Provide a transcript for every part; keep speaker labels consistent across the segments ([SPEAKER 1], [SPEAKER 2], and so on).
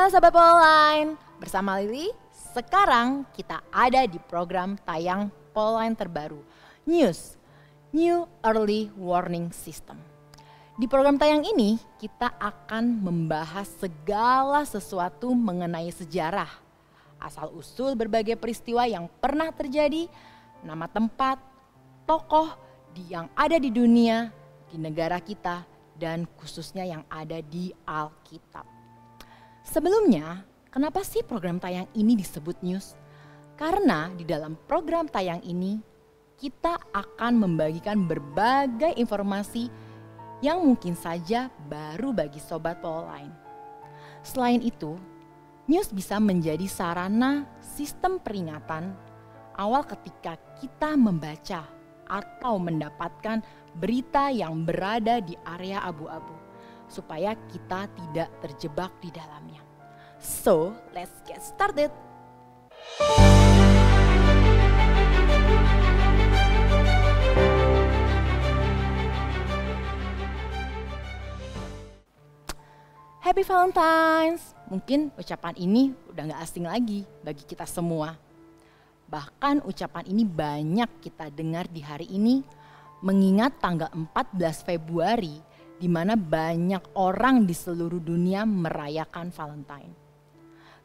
[SPEAKER 1] Halo Sobat Pololine, bersama Lili. Sekarang kita ada di program tayang Pololine terbaru, News, New Early Warning System. Di program tayang ini kita akan membahas segala sesuatu mengenai sejarah, asal-usul berbagai peristiwa yang pernah terjadi, nama tempat, tokoh yang ada di dunia, di negara kita, dan khususnya yang ada di Alkitab. Sebelumnya, kenapa sih program tayang ini disebut news? Karena di dalam program tayang ini kita akan membagikan berbagai informasi yang mungkin saja baru bagi Sobat Pololine. Selain itu, news bisa menjadi sarana sistem peringatan awal ketika kita membaca atau mendapatkan berita yang berada di area abu-abu, supaya kita tidak terjebak di dalamnya. So, let's get started. Happy Valentine's. Mungkin ucapan ini udah gak asing lagi bagi kita semua. Bahkan ucapan ini banyak kita dengar di hari ini, mengingat tanggal 14 Februari di mana banyak orang di seluruh dunia merayakan Valentine.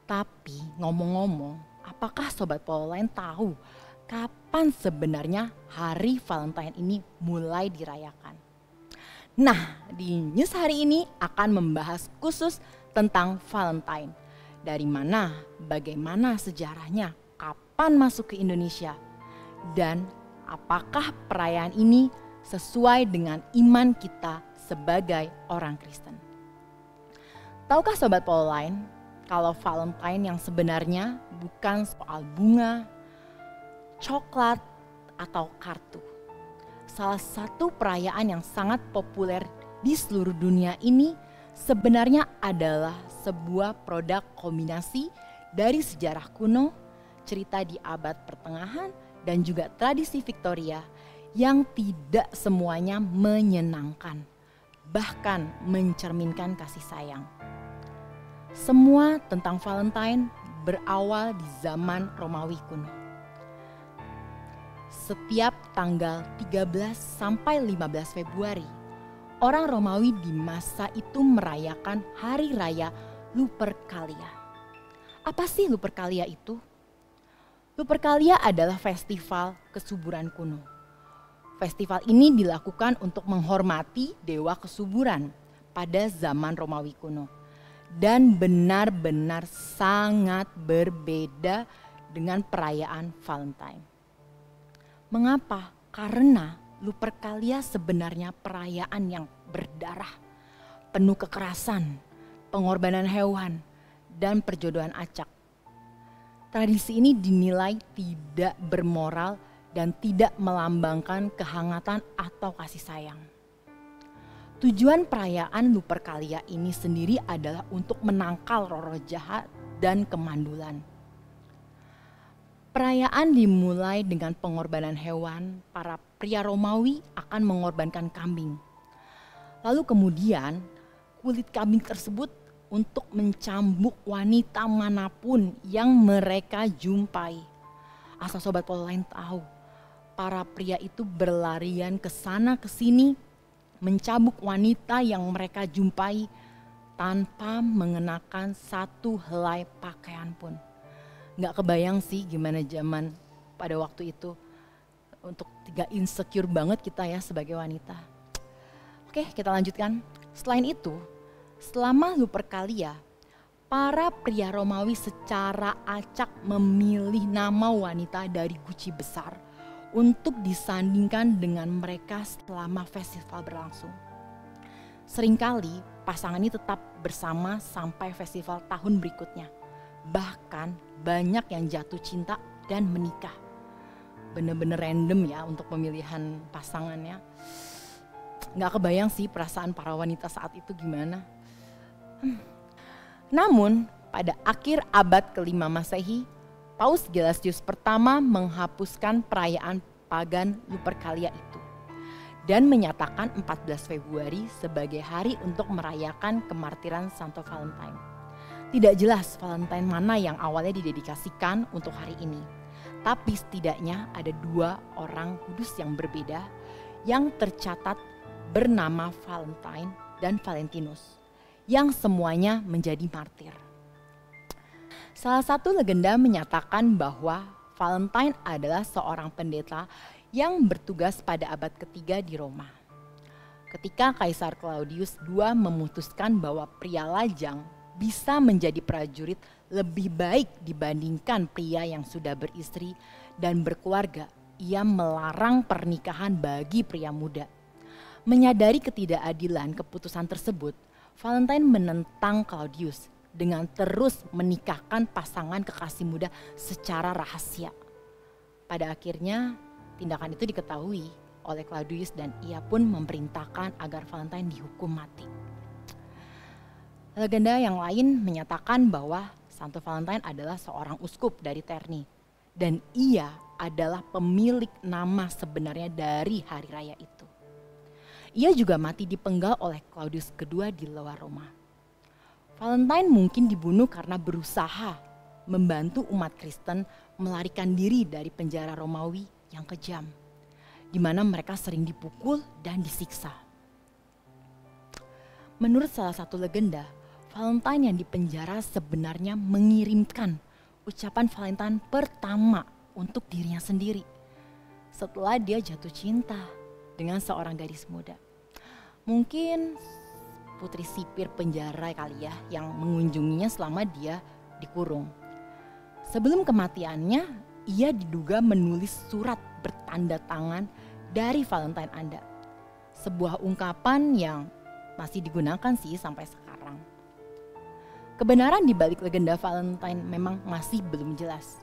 [SPEAKER 1] Tapi ngomong-ngomong, apakah Sobat Pololine tahu kapan sebenarnya hari Valentine ini mulai dirayakan? Nah, di news hari ini akan membahas khusus tentang Valentine. Dari mana, bagaimana sejarahnya, kapan masuk ke Indonesia, dan apakah perayaan ini sesuai dengan iman kita sebagai orang Kristen. Tahukah Sobat Pololine, kalau Valentine yang sebenarnya bukan soal bunga, coklat, atau kartu. Salah satu perayaan yang sangat populer di seluruh dunia ini sebenarnya adalah sebuah produk kombinasi dari sejarah kuno, cerita di abad pertengahan, dan juga tradisi Victoria yang tidak semuanya menyenangkan, bahkan mencerminkan kasih sayang. Semua tentang Valentine berawal di zaman Romawi kuno. Setiap tanggal 13 sampai 15 Februari, orang Romawi di masa itu merayakan hari raya Lupercalia. Apa sih Lupercalia itu? Lupercalia adalah festival kesuburan kuno. Festival ini dilakukan untuk menghormati dewa kesuburan pada zaman Romawi kuno. Dan benar-benar sangat berbeda dengan perayaan Valentine. Mengapa? Karena Lupercalia sebenarnya perayaan yang berdarah, penuh kekerasan, pengorbanan hewan, dan perjodohan acak. Tradisi ini dinilai tidak bermoral dan tidak melambangkan kehangatan atau kasih sayang. Tujuan perayaan Lupercalia ini sendiri adalah untuk menangkal roh-roh jahat dan kemandulan. Perayaan dimulai dengan pengorbanan hewan. Para pria Romawi akan mengorbankan kambing. Lalu kemudian kulit kambing tersebut untuk mencambuk wanita manapun yang mereka jumpai. Asal Sobat Pololine tahu, para pria itu berlarian ke sana ke sini, mencambuk wanita yang mereka jumpai tanpa mengenakan satu helai pakaian pun. Gak kebayang sih gimana zaman pada waktu itu, untuk tidak insecure banget kita ya sebagai wanita. Oke, kita lanjutkan. Selain itu, selama Lupercalia, para pria Romawi secara acak memilih nama wanita dari guci besar untuk disandingkan dengan mereka selama festival berlangsung. Seringkali pasangan ini tetap bersama sampai festival tahun berikutnya. Bahkan banyak yang jatuh cinta dan menikah. Bener-bener random ya untuk pemilihan pasangannya. Gak kebayang sih perasaan para wanita saat itu gimana. Namun pada akhir abad ke-5 Masehi, Paus Gelasius pertama menghapuskan perayaan pagan Lupercalia itu dan menyatakan 14 Februari sebagai hari untuk merayakan kemartiran Santo Valentine. Tidak jelas Valentine mana yang awalnya didedikasikan untuk hari ini. Tapi setidaknya ada 2 orang kudus yang berbeda yang tercatat bernama Valentine dan Valentinus, yang semuanya menjadi martir. Salah satu legenda menyatakan bahwa Valentine adalah seorang pendeta yang bertugas pada abad ketiga di Roma. Ketika Kaisar Claudius II memutuskan bahwa pria lajang bisa menjadi prajurit lebih baik dibandingkan pria yang sudah beristri dan berkeluarga, ia melarang pernikahan bagi pria muda. Menyadari ketidakadilan keputusan tersebut, Valentine menentang Claudius dengan terus menikahkan pasangan kekasih muda secara rahasia. Pada akhirnya tindakan itu diketahui oleh Claudius dan ia pun memerintahkan agar Valentine dihukum mati. Legenda yang lain menyatakan bahwa Santo Valentine adalah seorang uskup dari Terni dan ia adalah pemilik nama sebenarnya dari hari raya itu. Ia juga mati dipenggal oleh Claudius II di luar Roma. Valentine mungkin dibunuh karena berusaha membantu umat Kristen melarikan diri dari penjara Romawi yang kejam, di mana mereka sering dipukul dan disiksa. Menurut salah satu legenda, Valentine yang dipenjara sebenarnya mengirimkan ucapan Valentine pertama untuk dirinya sendiri setelah dia jatuh cinta dengan seorang gadis muda. Mungkin putri sipir penjara kali ya yang mengunjunginya selama dia dikurung. Sebelum kematiannya, ia diduga menulis surat bertanda tangan dari Valentine Anda. Sebuah ungkapan yang masih digunakan sih sampai sekarang. Kebenaran di balik legenda Valentine memang masih belum jelas.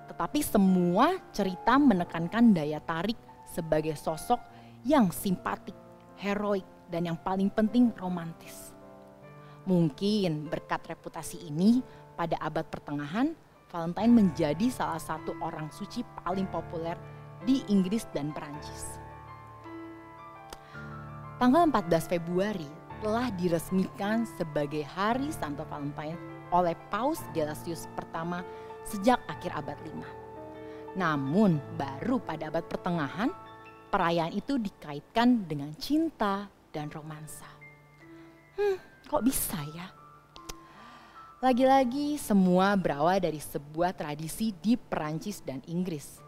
[SPEAKER 1] Tetapi semua cerita menekankan daya tarik sebagai sosok yang simpatik, heroik, dan yang paling penting romantis. Mungkin berkat reputasi ini pada abad pertengahan, Valentine menjadi salah satu orang suci paling populer di Inggris dan Perancis. Tanggal 14 Februari telah diresmikan sebagai Hari Santo Valentine oleh Paus Gelasius pertama sejak akhir abad 5. Namun baru pada abad pertengahan, perayaan itu dikaitkan dengan cinta dan romansa. Kok bisa ya? Lagi-lagi semua berawal dari sebuah tradisi di Perancis dan Inggris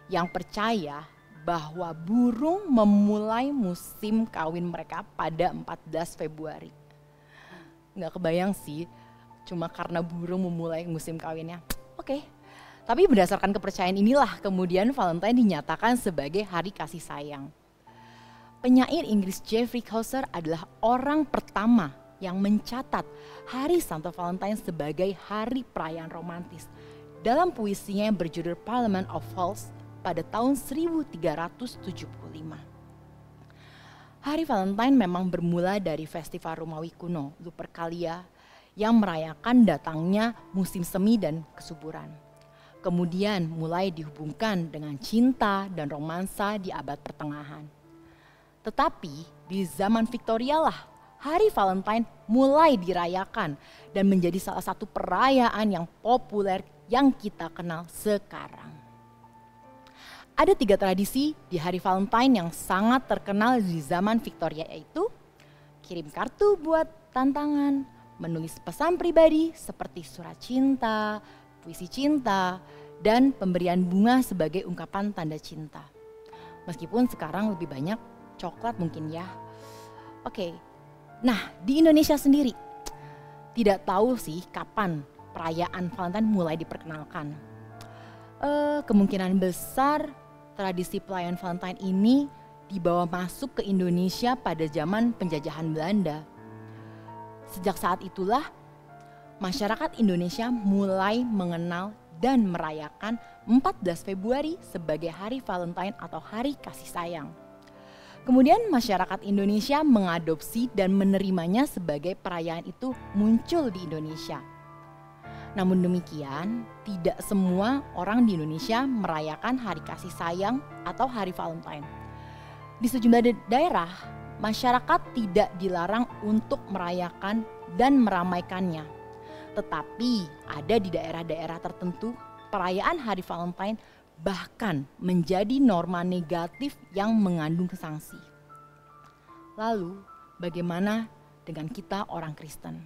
[SPEAKER 1] yang percaya bahwa burung memulai musim kawin mereka pada 14 Februari. Nggak kebayang sih, cuma karena burung memulai musim kawinnya. Oke. Tapi berdasarkan kepercayaan inilah kemudian Valentine dinyatakan sebagai hari kasih sayang. Penyair Inggris Geoffrey Chaucer adalah orang pertama yang mencatat Hari Santo Valentine sebagai hari perayaan romantis dalam puisinya yang berjudul Parliament of Fools pada tahun 1375. Hari Valentine memang bermula dari festival Romawi kuno, Lupercalia, yang merayakan datangnya musim semi dan kesuburan. Kemudian mulai dihubungkan dengan cinta dan romansa di abad pertengahan. Tetapi di zaman Victoria lah Hari Valentine mulai dirayakan dan menjadi salah satu perayaan yang populer yang kita kenal sekarang. Ada 3 tradisi di Hari Valentine yang sangat terkenal di zaman Victoria, yaitu kirim kartu buat tantangan, menulis pesan pribadi seperti surat cinta, puisi cinta, dan pemberian bunga sebagai ungkapan tanda cinta. Meskipun sekarang lebih banyak coklat mungkin ya. Oke, nah di Indonesia sendiri tidak tahu sih kapan perayaan Valentine mulai diperkenalkan. Kemungkinan besar tradisi perayaan Valentine ini dibawa masuk ke Indonesia pada zaman penjajahan Belanda. Sejak saat itulah masyarakat Indonesia mulai mengenal dan merayakan 14 Februari sebagai Hari Valentine atau Hari Kasih Sayang. Kemudian masyarakat Indonesia mengadopsi dan menerimanya sebagai perayaan itu muncul di Indonesia. Namun demikian, tidak semua orang di Indonesia merayakan Hari Kasih Sayang atau Hari Valentine. Di sejumlah daerah, masyarakat tidak dilarang untuk merayakan dan meramaikannya. Tetapi ada di daerah-daerah tertentu perayaan Hari Valentine bahkan menjadi norma negatif yang mengandung sanksi. Lalu bagaimana dengan kita orang Kristen?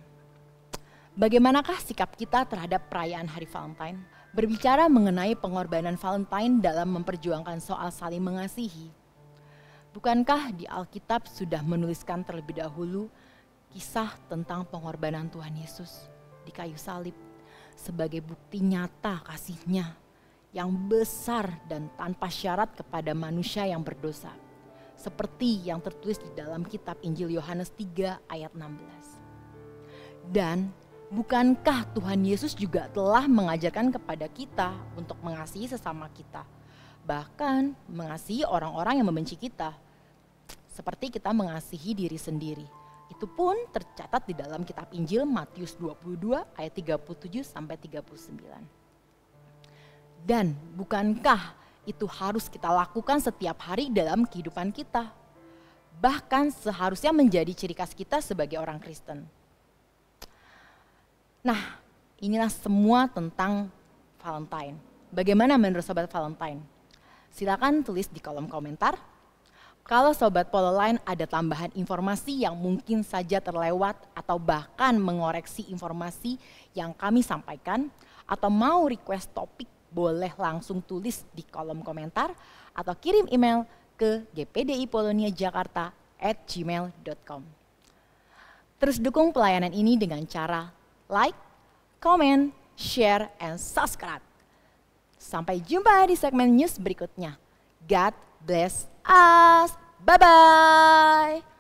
[SPEAKER 1] Bagaimanakah sikap kita terhadap perayaan Hari Valentine? Berbicara mengenai pengorbanan Valentine dalam memperjuangkan soal saling mengasihi. Bukankah di Alkitab sudah menuliskan terlebih dahulu kisah tentang pengorbanan Tuhan Yesus di kayu salib sebagai bukti nyata kasih-Nya yang besar dan tanpa syarat kepada manusia yang berdosa. Seperti yang tertulis di dalam kitab Injil Yohanes 3 ayat 16. Dan bukankah Tuhan Yesus juga telah mengajarkan kepada kita untuk mengasihi sesama kita, bahkan mengasihi orang-orang yang membenci kita, seperti kita mengasihi diri sendiri. Itu pun tercatat di dalam kitab Injil Matius 22 ayat 37 sampai 39. Dan bukankah itu harus kita lakukan setiap hari dalam kehidupan kita? Bahkan seharusnya menjadi ciri khas kita sebagai orang Kristen. Nah, inilah semua tentang Valentine. Bagaimana menurut Sobat Valentine? Silakan tulis di kolom komentar. Kalau Sobat Pololine ada tambahan informasi yang mungkin saja terlewat atau bahkan mengoreksi informasi yang kami sampaikan, atau mau request topik, boleh langsung tulis di kolom komentar atau kirim email ke gpdipoloniajakarta@gmail.com. Terus dukung pelayanan ini dengan cara like, comment, share, and subscribe. Sampai jumpa di segmen news berikutnya. God bless us. Bye-bye.